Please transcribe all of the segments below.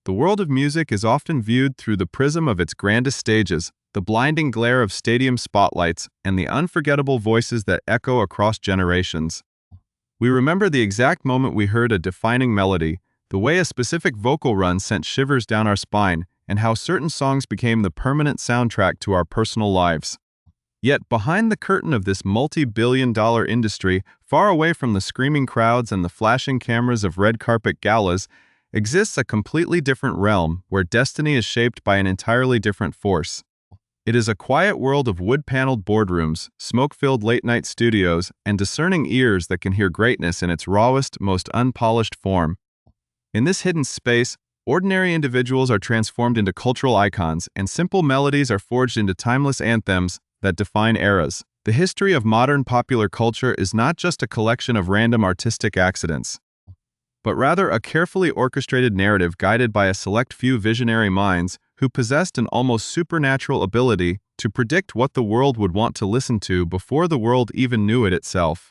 The world of music is often viewed through the prism of its grandest stages, the blinding glare of stadium spotlights, and the unforgettable voices that echo across generations. We remember the exact moment we heard a defining melody, the way a specific vocal run sent shivers down our spine, and how certain songs became the permanent soundtrack to our personal lives. Yet behind the curtain of this multi-billion-dollar industry, far away from the screaming crowds and the flashing cameras of red carpet galas, exists a completely different realm where destiny is shaped by an entirely different force. It is a quiet world of wood-paneled boardrooms, smoke-filled late-night studios, and discerning ears that can hear greatness in its rawest, most unpolished form. In this hidden space, ordinary individuals are transformed into cultural icons, and simple melodies are forged into timeless anthems that define eras. The history of modern popular culture is not just a collection of random artistic accidents, but rather a carefully orchestrated narrative guided by a select few visionary minds who possessed an almost supernatural ability to predict what the world would want to listen to before the world even knew it itself.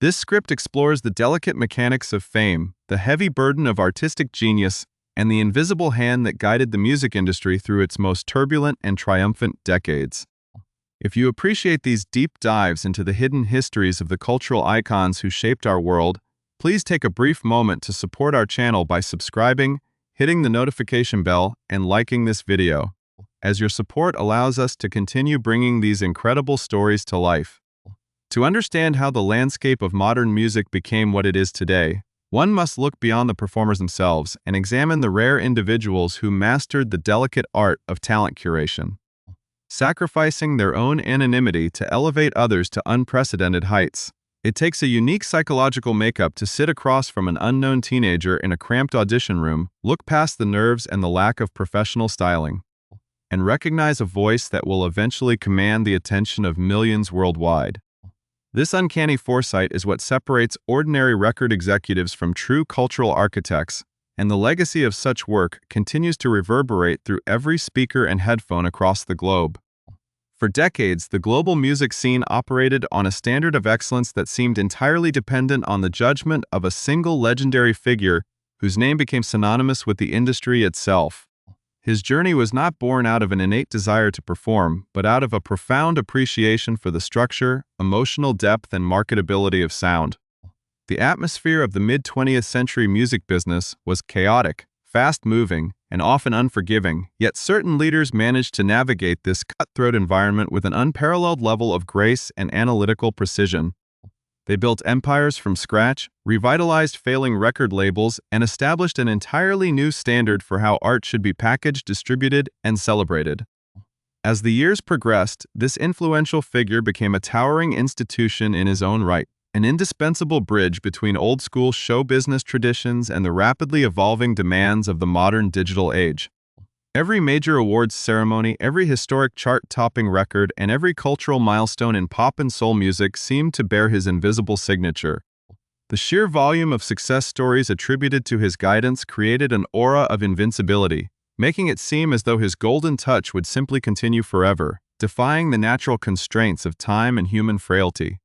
This script explores the delicate mechanics of fame, the heavy burden of artistic genius, and the invisible hand that guided the music industry through its most turbulent and triumphant decades. If you appreciate these deep dives into the hidden histories of the cultural icons who shaped our world, please take a brief moment to support our channel by subscribing, hitting the notification bell, and liking this video, as your support allows us to continue bringing these incredible stories to life. To understand how the landscape of modern music became what it is today, one must look beyond the performers themselves and examine the rare individuals who mastered the delicate art of talent curation, sacrificing their own anonymity to elevate others to unprecedented heights. It takes a unique psychological makeup to sit across from an unknown teenager in a cramped audition room, look past the nerves and the lack of professional styling, and recognize a voice that will eventually command the attention of millions worldwide. This uncanny foresight is what separates ordinary record executives from true cultural architects, and the legacy of such work continues to reverberate through every speaker and headphone across the globe. For decades, the global music scene operated on a standard of excellence that seemed entirely dependent on the judgment of a single legendary figure whose name became synonymous with the industry itself. His journey was not born out of an innate desire to perform, but out of a profound appreciation for the structure, emotional depth, and marketability of sound. The atmosphere of the mid-20th century music business was chaotic, fast-moving, and often unforgiving, yet certain leaders managed to navigate this cutthroat environment with an unparalleled level of grace and analytical precision. They built empires from scratch, revitalized failing record labels, and established an entirely new standard for how art should be packaged, distributed, and celebrated. As the years progressed, this influential figure became a towering institution in his own right, an indispensable bridge between old-school show business traditions and the rapidly evolving demands of the modern digital age. Every major awards ceremony, every historic chart-topping record, and every cultural milestone in pop and soul music seemed to bear his invisible signature. The sheer volume of success stories attributed to his guidance created an aura of invincibility, making it seem as though his golden touch would simply continue forever, defying the natural constraints of time and human frailty.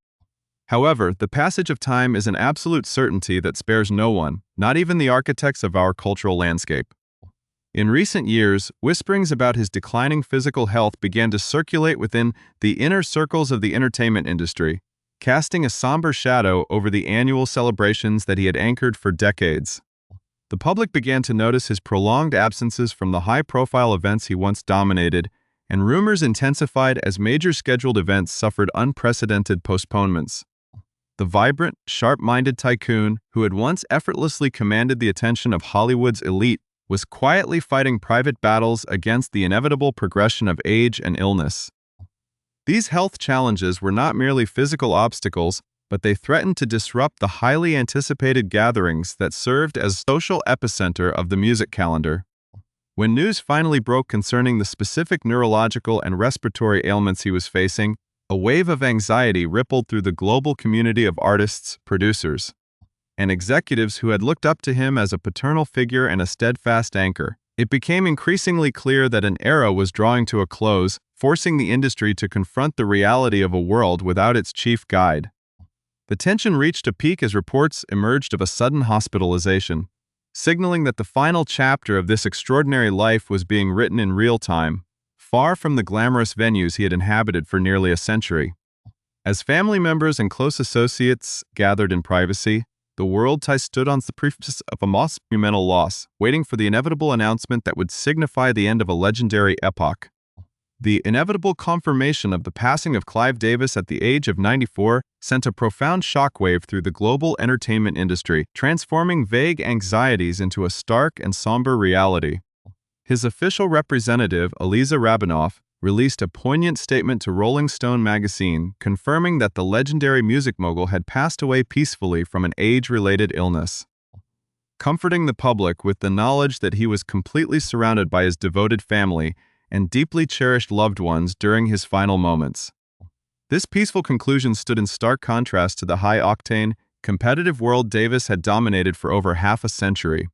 However, the passage of time is an absolute certainty that spares no one, not even the architects of our cultural landscape. In recent years, whisperings about his declining physical health began to circulate within the inner circles of the entertainment industry, casting a somber shadow over the annual celebrations that he had anchored for decades. The public began to notice his prolonged absences from the high-profile events he once dominated, and rumors intensified as major scheduled events suffered unprecedented postponements. The vibrant, sharp-minded tycoon, who had once effortlessly commanded the attention of Hollywood's elite, was quietly fighting private battles against the inevitable progression of age and illness. These health challenges were not merely physical obstacles, but they threatened to disrupt the highly anticipated gatherings that served as social epicenter of the music calendar. When news finally broke concerning the specific neurological and respiratory ailments he was facing, a wave of anxiety rippled through the global community of artists, producers, and executives who had looked up to him as a paternal figure and a steadfast anchor. It became increasingly clear that an era was drawing to a close, forcing the industry to confront the reality of a world without its chief guide. The tension reached a peak as reports emerged of a sudden hospitalization. signaling that the final chapter of this extraordinary life was being written in real time, far from the glamorous venues he had inhabited for nearly a century. As family members and close associates gathered in privacy, the world stood on the precipice of a monumental loss, waiting for the inevitable announcement that would signify the end of a legendary epoch. The inevitable confirmation of the passing of Clive Davis at the age of 94 sent a profound shockwave through the global entertainment industry, transforming vague anxieties into a stark and somber reality. His official representative, Eliza Rabinoff, released a poignant statement to Rolling Stone magazine confirming that the legendary music mogul had passed away peacefully from an age-related illness, comforting the public with the knowledge that he was completely surrounded by his devoted family and deeply cherished loved ones during his final moments. This peaceful conclusion stood in stark contrast to the high-octane, competitive world Davis had dominated for over half a century,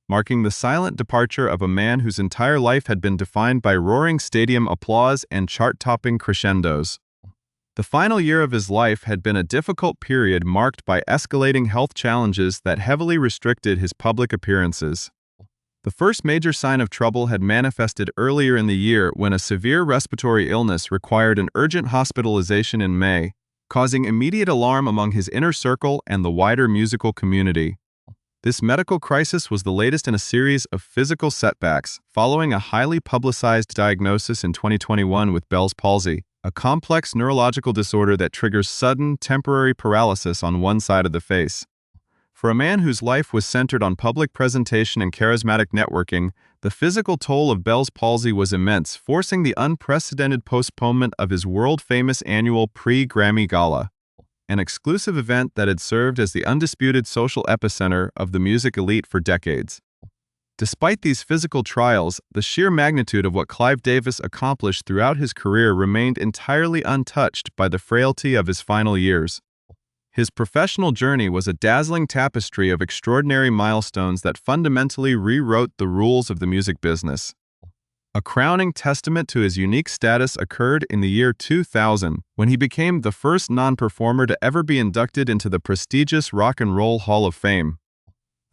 marking the silent departure of a man whose entire life had been defined by roaring stadium applause and chart-topping crescendos. The final year of his life had been a difficult period marked by escalating health challenges that heavily restricted his public appearances. The first major sign of trouble had manifested earlier in the year when a severe respiratory illness required an urgent hospitalization in May, causing immediate alarm among his inner circle and the wider musical community. This medical crisis was the latest in a series of physical setbacks, following a highly publicized diagnosis in 2021 with Bell's palsy, a complex neurological disorder that triggers sudden, temporary paralysis on one side of the face. For a man whose life was centered on public presentation and charismatic networking, the physical toll of Bell's palsy was immense, forcing the unprecedented postponement of his world-famous annual pre-Grammy Gala, an exclusive event that had served as the undisputed social epicenter of the music elite for decades. Despite these physical trials, the sheer magnitude of what Clive Davis accomplished throughout his career remained entirely untouched by the frailty of his final years. His professional journey was a dazzling tapestry of extraordinary milestones that fundamentally rewrote the rules of the music business. A crowning testament to his unique status occurred in the year 2000, when he became the first non-performer to ever be inducted into the prestigious Rock and Roll Hall of Fame,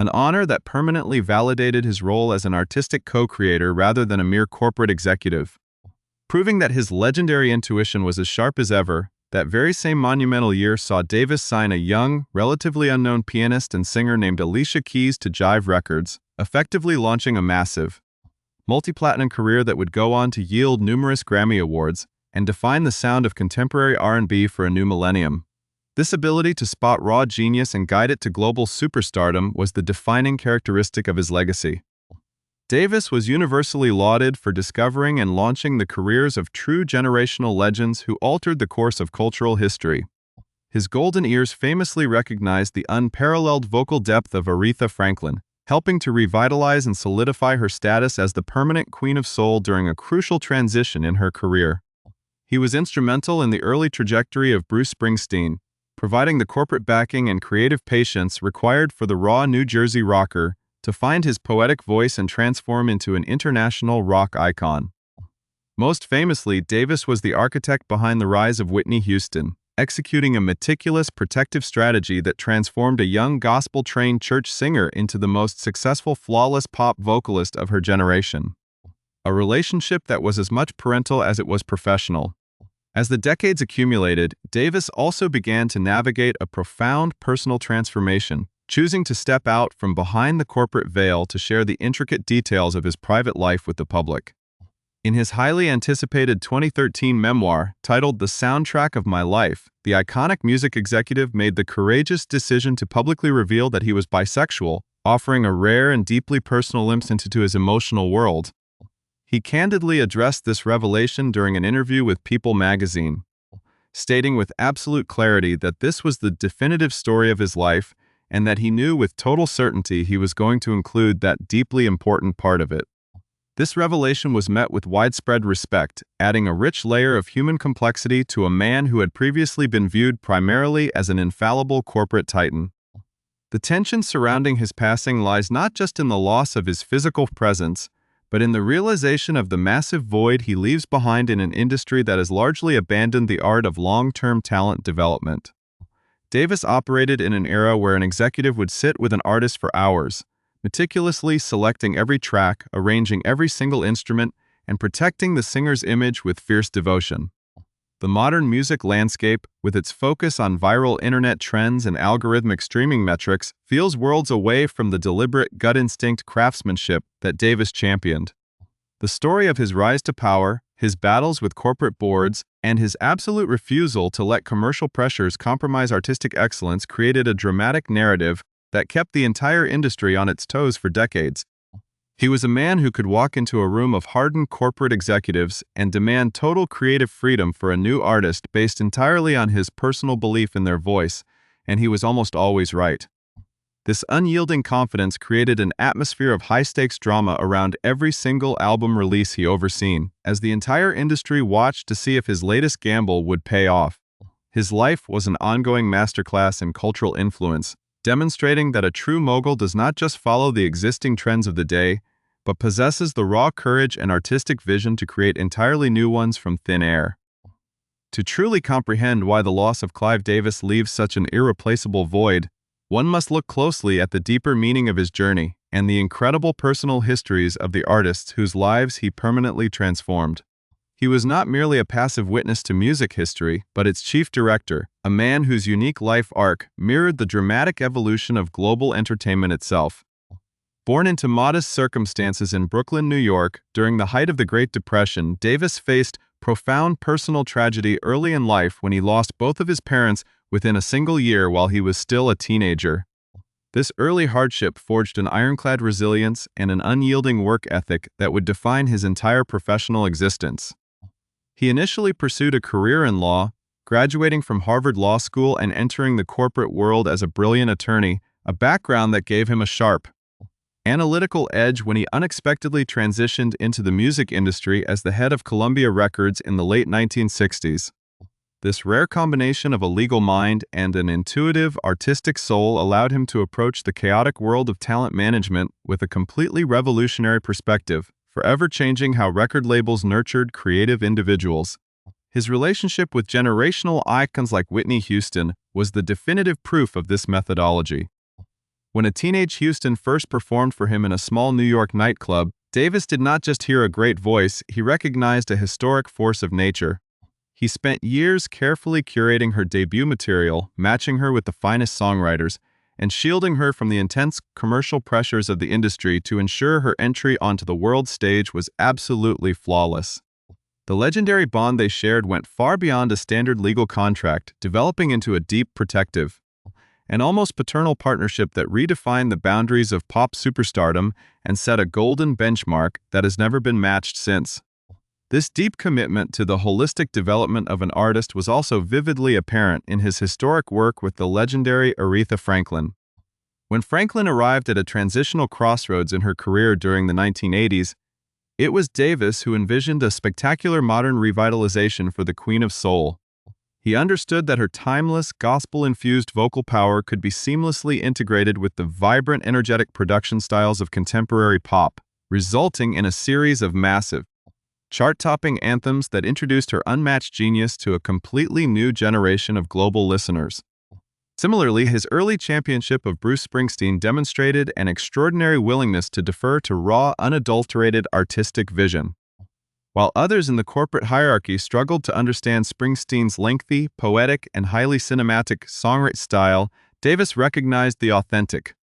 an honor that permanently validated his role as an artistic co-creator rather than a mere corporate executive. Proving that his legendary intuition was as sharp as ever, that very same monumental year saw Davis sign a young, relatively unknown pianist and singer named Alicia Keys to Jive Records, effectively launching a massive, multi-platinum career that would go on to yield numerous Grammy Awards and define the sound of contemporary R&B for a new millennium. This ability to spot raw genius and guide it to global superstardom was the defining characteristic of his legacy. Davis was universally lauded for discovering and launching the careers of true generational legends who altered the course of cultural history. His golden ears famously recognized the unparalleled vocal depth of Aretha Franklin, helping to revitalize and solidify her status as the permanent Queen of Soul during a crucial transition in her career. He was instrumental in the early trajectory of Bruce Springsteen, providing the corporate backing and creative patience required for the raw New Jersey rocker to find his poetic voice and transform into an international rock icon. Most famously, Davis was the architect behind the rise of Whitney Houston, executing a meticulous protective strategy that transformed a young gospel-trained church singer into the most successful flawless pop vocalist of her generation. A relationship that was as much parental as it was professional. As the decades accumulated, Davis also began to navigate a profound personal transformation, choosing to step out from behind the corporate veil to share the intricate details of his private life with the public. In his highly anticipated 2013 memoir, titled The Soundtrack of My Life, the iconic music executive made the courageous decision to publicly reveal that he was bisexual, offering a rare and deeply personal glimpse into his emotional world. He candidly addressed this revelation during an interview with People magazine, stating with absolute clarity that this was the definitive story of his life and that he knew with total certainty he was going to include that deeply important part of it. This revelation was met with widespread respect, adding a rich layer of human complexity to a man who had previously been viewed primarily as an infallible corporate titan. The tension surrounding his passing lies not just in the loss of his physical presence, but in the realization of the massive void he leaves behind in an industry that has largely abandoned the art of long-term talent development. Davis operated in an era where an executive would sit with an artist for hours, meticulously selecting every track, arranging every single instrument, and protecting the singer's image with fierce devotion. The modern music landscape, with its focus on viral internet trends and algorithmic streaming metrics, feels worlds away from the deliberate gut instinct craftsmanship that Davis championed. The story of his rise to power, his battles with corporate boards, and his absolute refusal to let commercial pressures compromise artistic excellence created a dramatic narrative that kept the entire industry on its toes for decades. He was a man who could walk into a room of hardened corporate executives and demand total creative freedom for a new artist based entirely on his personal belief in their voice, and he was almost always right. This unyielding confidence created an atmosphere of high-stakes drama around every single album release he overseen, as the entire industry watched to see if his latest gamble would pay off. His life was an ongoing masterclass in cultural influence, demonstrating that a true mogul does not just follow the existing trends of the day, but possesses the raw courage and artistic vision to create entirely new ones from thin air. To truly comprehend why the loss of Clive Davis leaves such an irreplaceable void, one must look closely at the deeper meaning of his journey and the incredible personal histories of the artists whose lives he permanently transformed. He was not merely a passive witness to music history, but its chief director, a man whose unique life arc mirrored the dramatic evolution of global entertainment itself. Born into modest circumstances in Brooklyn, New York, during the height of the Great Depression, Davis faced profound personal tragedy early in life when he lost both of his parents within a single year while he was still a teenager. This early hardship forged an ironclad resilience and an unyielding work ethic that would define his entire professional existence. He initially pursued a career in law, graduating from Harvard Law School and entering the corporate world as a brilliant attorney, a background that gave him a sharp, analytical edge when he unexpectedly transitioned into the music industry as the head of Columbia Records in the late 1960s. This rare combination of a legal mind and an intuitive, artistic soul allowed him to approach the chaotic world of talent management with a completely revolutionary perspective, forever changing how record labels nurtured creative individuals. His relationship with generational icons like Whitney Houston was the definitive proof of this methodology. When a teenage Houston first performed for him in a small New York nightclub, Davis did not just hear a great voice, he recognized a historic force of nature. He spent years carefully curating her debut material, matching her with the finest songwriters, and shielding her from the intense commercial pressures of the industry to ensure her entry onto the world stage was absolutely flawless. The legendary bond they shared went far beyond a standard legal contract, developing into a deep, protective, an almost paternal partnership that redefined the boundaries of pop superstardom and set a golden benchmark that has never been matched since. This deep commitment to the holistic development of an artist was also vividly apparent in his historic work with the legendary Aretha Franklin. When Franklin arrived at a transitional crossroads in her career during the 1980s, it was Davis who envisioned a spectacular modern revitalization for the Queen of Soul. He understood that her timeless, gospel-infused vocal power could be seamlessly integrated with the vibrant, energetic production styles of contemporary pop, resulting in a series of massive, chart-topping anthems that introduced her unmatched genius to a completely new generation of global listeners. Similarly, his early championship of Bruce Springsteen demonstrated an extraordinary willingness to defer to raw, unadulterated artistic vision. While others in the corporate hierarchy struggled to understand Springsteen's lengthy, poetic, and highly cinematic songwriting style, Davis recognized the authentic,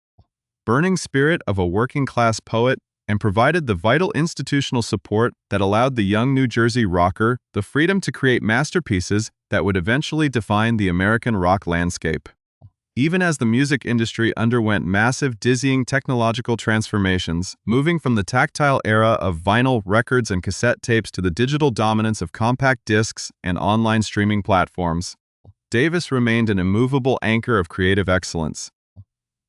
burning spirit of a working-class poet and provided the vital institutional support that allowed the young New Jersey rocker the freedom to create masterpieces that would eventually define the American rock landscape. Even as the music industry underwent massive, dizzying technological transformations, moving from the tactile era of vinyl records and cassette tapes to the digital dominance of compact discs and online streaming platforms, Davis remained an immovable anchor of creative excellence.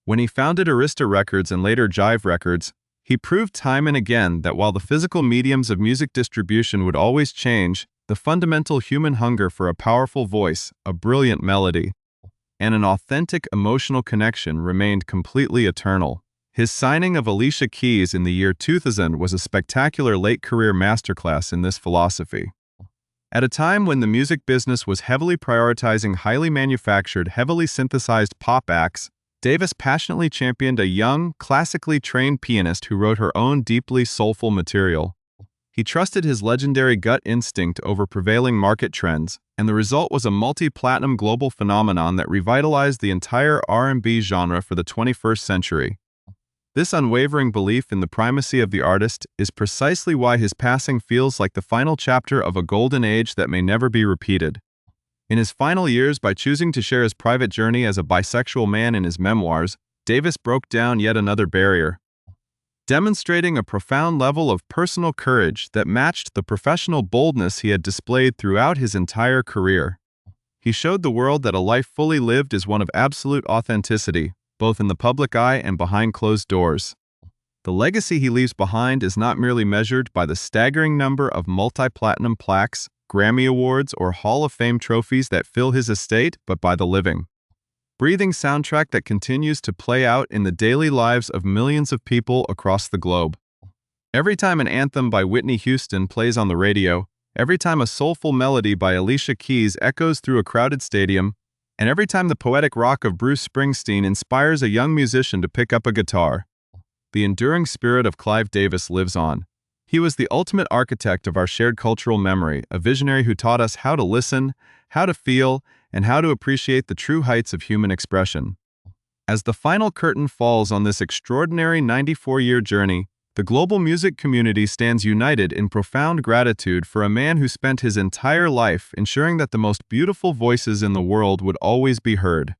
When he founded Arista Records and later Jive Records, he proved time and again that while the physical mediums of music distribution would always change, the fundamental human hunger for a powerful voice, a brilliant melody, and an authentic emotional connection remained completely eternal. His signing of Alicia Keys in the year 2000 was a spectacular late-career masterclass in this philosophy. At a time when the music business was heavily prioritizing highly manufactured, heavily synthesized pop acts, Davis passionately championed a young, classically trained pianist who wrote her own deeply soulful material. He trusted his legendary gut instinct over prevailing market trends, and the result was a multi-platinum global phenomenon that revitalized the entire R&B genre for the 21st century. This unwavering belief in the primacy of the artist is precisely why his passing feels like the final chapter of a golden age that may never be repeated. In his final years, by choosing to share his private journey as a bisexual man in his memoirs, Davis broke down yet another barrier, demonstrating a profound level of personal courage that matched the professional boldness he had displayed throughout his entire career. He showed the world that a life fully lived is one of absolute authenticity, both in the public eye and behind closed doors. The legacy he leaves behind is not merely measured by the staggering number of multi-platinum plaques, Grammy Awards, or Hall of Fame trophies that fill his estate, but by the living, breathing soundtrack that continues to play out in the daily lives of millions of people across the globe. Every time an anthem by Whitney Houston plays on the radio, every time a soulful melody by Alicia Keys echoes through a crowded stadium, and every time the poetic rock of Bruce Springsteen inspires a young musician to pick up a guitar, the enduring spirit of Clive Davis lives on. He was the ultimate architect of our shared cultural memory, a visionary who taught us how to listen, how to feel, and how to appreciate the true heights of human expression. As the final curtain falls on this extraordinary 94-year journey, the global music community stands united in profound gratitude for a man who spent his entire life ensuring that the most beautiful voices in the world would always be heard.